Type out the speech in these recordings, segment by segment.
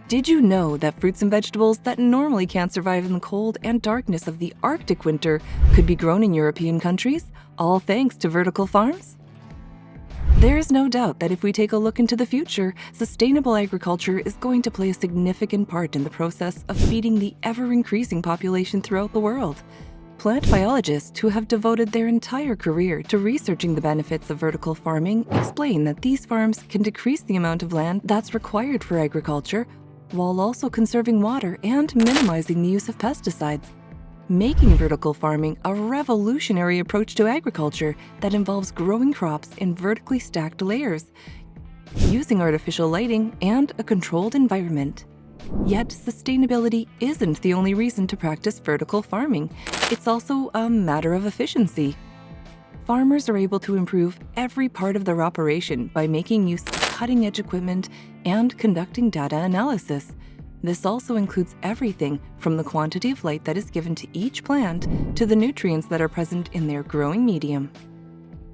Did you know that fruits and vegetables that normally can't survive in the cold and darkness of the Arctic winter could be grown in European countries, all thanks to vertical farms? There's no doubt that if we take a look into the future, sustainable agriculture is going to play a significant part in the process of feeding the ever-increasing population throughout the world. Plant biologists who have devoted their entire career to researching the benefits of vertical farming explain that these farms can decrease the amount of land that's required for agriculture, while also conserving water and minimizing the use of pesticides, making vertical farming a revolutionary approach to agriculture that involves growing crops in vertically stacked layers, using artificial lighting and a controlled environment. Yet, sustainability isn't the only reason to practice vertical farming. It's also a matter of efficiency. Farmers are able to improve every part of their operation by making use of cutting-edge equipment and conducting data analysis. This also includes everything from the quantity of light that is given to each plant to the nutrients that are present in their growing medium.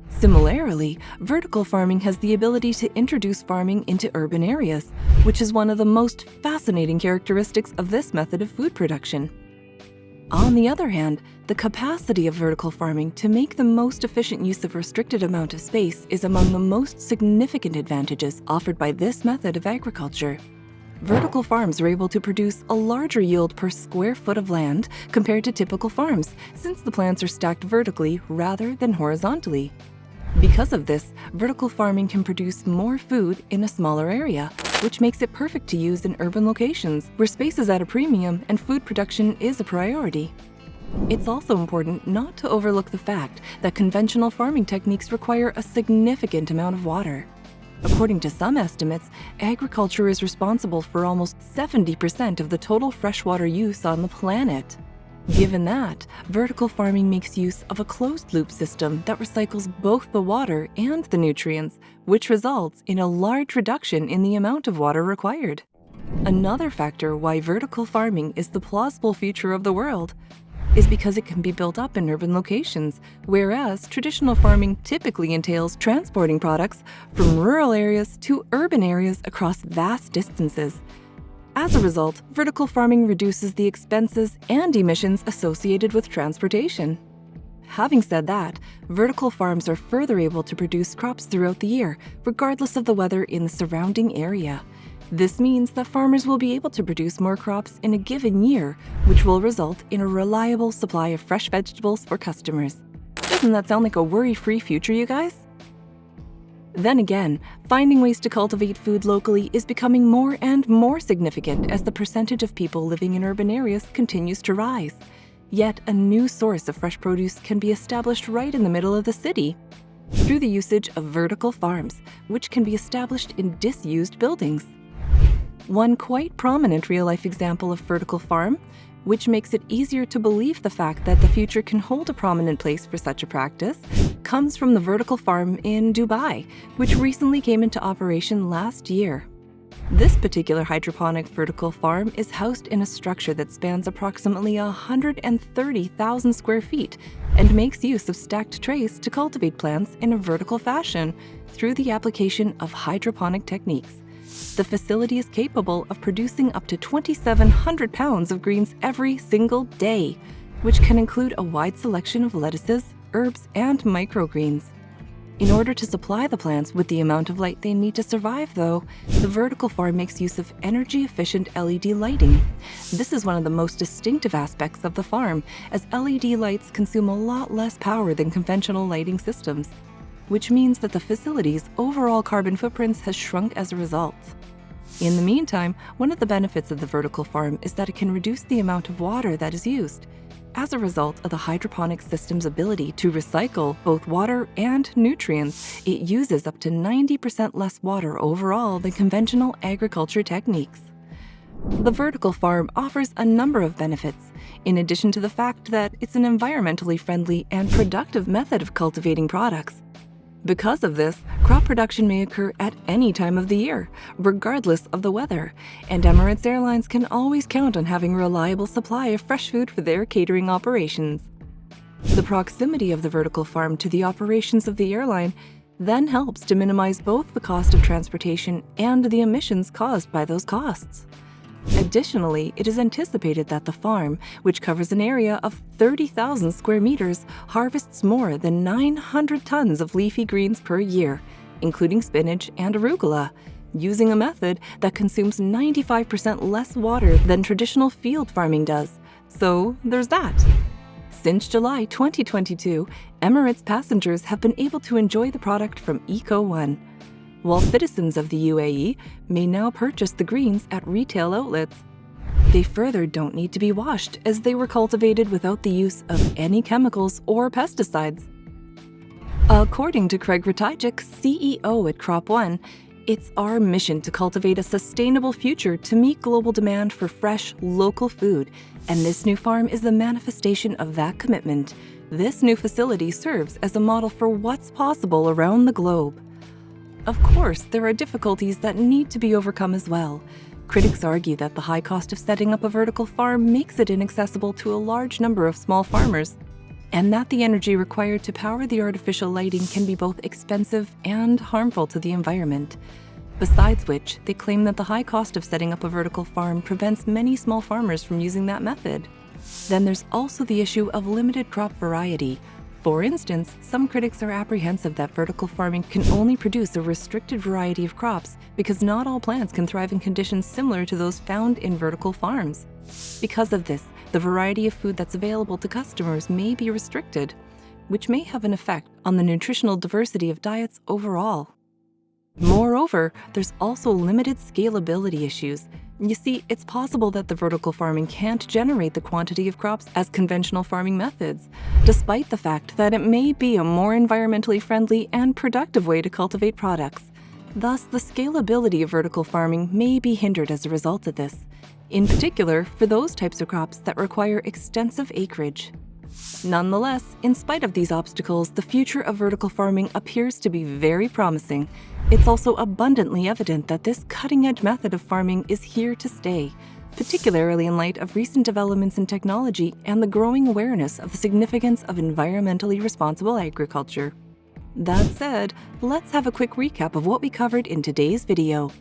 Similarly, vertical farming has the ability to introduce farming into urban areas, which is one of the most fascinating characteristics of this method of food production. On the other hand, the capacity of vertical farming to make the most efficient use of a restricted amount of space is among the most significant advantages offered by this method of agriculture. Vertical farms are able to produce a larger yield per square foot of land compared to typical farms, since the plants are stacked vertically rather than horizontally. Because of this, vertical farming can produce more food in a smaller area, which makes it perfect to use in urban locations where space is at a premium and food production is a priority. It's also important not to overlook the fact that conventional farming techniques require a significant amount of water. According to some estimates, agriculture is responsible for almost 70% of the total freshwater use on the planet. Given that, vertical farming makes use of a closed-loop system that recycles both the water and the nutrients, which results in a large reduction in the amount of water required. Another factor why vertical farming is the plausible future of the world is because it can be built up in urban locations, whereas traditional farming typically entails transporting products from rural areas to urban areas across vast distances. As a result, vertical farming reduces the expenses and emissions associated with transportation. Having said that, vertical farms are further able to produce crops throughout the year, regardless of the weather in the surrounding area. This means that farmers will be able to produce more crops in a given year, which will result in a reliable supply of fresh vegetables for customers. Doesn't that sound like a worry-free future, you guys? Then again, finding ways to cultivate food locally is becoming more and more significant as the percentage of people living in urban areas continues to rise. Yet a new source of fresh produce can be established right in the middle of the city through the usage of vertical farms, which can be established in disused buildings. One quite prominent real-life example of vertical farm, which makes it easier to believe the fact that the future can hold a prominent place for such a practice, comes from the vertical farm in Dubai, which recently came into operation last year. This particular hydroponic vertical farm is housed in a structure that spans approximately 130,000 square feet and makes use of stacked trays to cultivate plants in a vertical fashion through the application of hydroponic techniques. The facility is capable of producing up to 2,700 pounds of greens every single day, which can include a wide selection of lettuces, herbs, and microgreens. In order to supply the plants with the amount of light they need to survive, though, the vertical farm makes use of energy-efficient LED lighting. This is one of the most distinctive aspects of the farm, as LED lights consume a lot less power than conventional lighting systems, which means that the facility's overall carbon footprint has shrunk as a result. In the meantime, one of the benefits of the vertical farm is that it can reduce the amount of water that is used. As a result of the hydroponic system's ability to recycle both water and nutrients, it uses up to 90% less water overall than conventional agriculture techniques. The vertical farm offers a number of benefits, in addition to the fact that it's an environmentally friendly and productive method of cultivating products. Because of this, crop production may occur at any time of the year, regardless of the weather, and Emirates Airlines can always count on having a reliable supply of fresh food for their catering operations. The proximity of the vertical farm to the operations of the airline then helps to minimize both the cost of transportation and the emissions caused by those costs. Additionally, it is anticipated that the farm, which covers an area of 30,000 square meters, harvests more than 900 tons of leafy greens per year, including spinach and arugula, using a method that consumes 95% less water than traditional field farming does. So there's that. Since July 2022, Emirates passengers have been able to enjoy the product from Eco1, while citizens of the UAE may now purchase the greens at retail outlets. They further don't need to be washed, as they were cultivated without the use of any chemicals or pesticides. According to Craig Ratajcic, CEO at Crop One, it's our mission to cultivate a sustainable future to meet global demand for fresh, local food, and this new farm is the manifestation of that commitment. This new facility serves as a model for what's possible around the globe. Of course, there are difficulties that need to be overcome as well. Critics argue that the high cost of setting up a vertical farm makes it inaccessible to a large number of small farmers, and that the energy required to power the artificial lighting can be both expensive and harmful to the environment. Besides which, they claim that the high cost of setting up a vertical farm prevents many small farmers from using that method. Then there's also the issue of limited crop variety. For instance, some critics are apprehensive that vertical farming can only produce a restricted variety of crops because not all plants can thrive in conditions similar to those found in vertical farms. Because of this, the variety of food that's available to customers may be restricted, which may have an effect on the nutritional diversity of diets overall. Moreover, there's also limited scalability issues. You see, it's possible that the vertical farming can't generate the quantity of crops as conventional farming methods, despite the fact that it may be a more environmentally friendly and productive way to cultivate products. Thus, the scalability of vertical farming may be hindered as a result of this, in particular for those types of crops that require extensive acreage. Nonetheless, in spite of these obstacles, the future of vertical farming appears to be very promising. It's also abundantly evident that this cutting-edge method of farming is here to stay, particularly in light of recent developments in technology and the growing awareness of the significance of environmentally responsible agriculture. That said, let's have a quick recap of what we covered in today's video.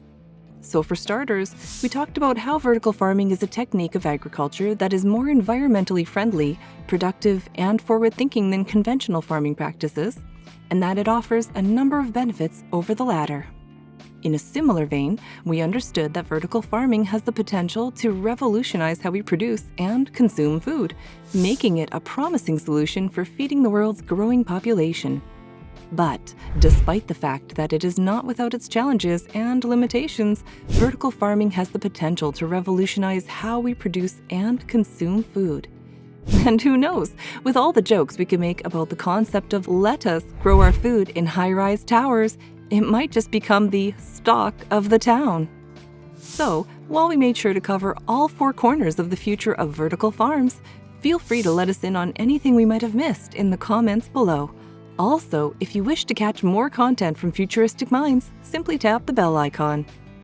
So for starters, we talked about how vertical farming is a technique of agriculture that is more environmentally friendly, productive, and forward-thinking than conventional farming practices, and that it offers a number of benefits over the latter. In a similar vein, we understood that vertical farming has the potential to revolutionize how we produce and consume food, making it a promising solution for feeding the world's growing population. But despite the fact that it is not without its challenges and limitations, vertical farming has the potential to revolutionize how we produce and consume food. And who knows, with all the jokes we can make about the concept of let us grow our food in high-rise towers, it might just become the stock of the town. So, while we made sure to cover all four corners of the future of vertical farms, feel free to let us in on anything we might have missed in the comments below. Also, if you wish to catch more content from Futuristic Minds, simply tap the bell icon.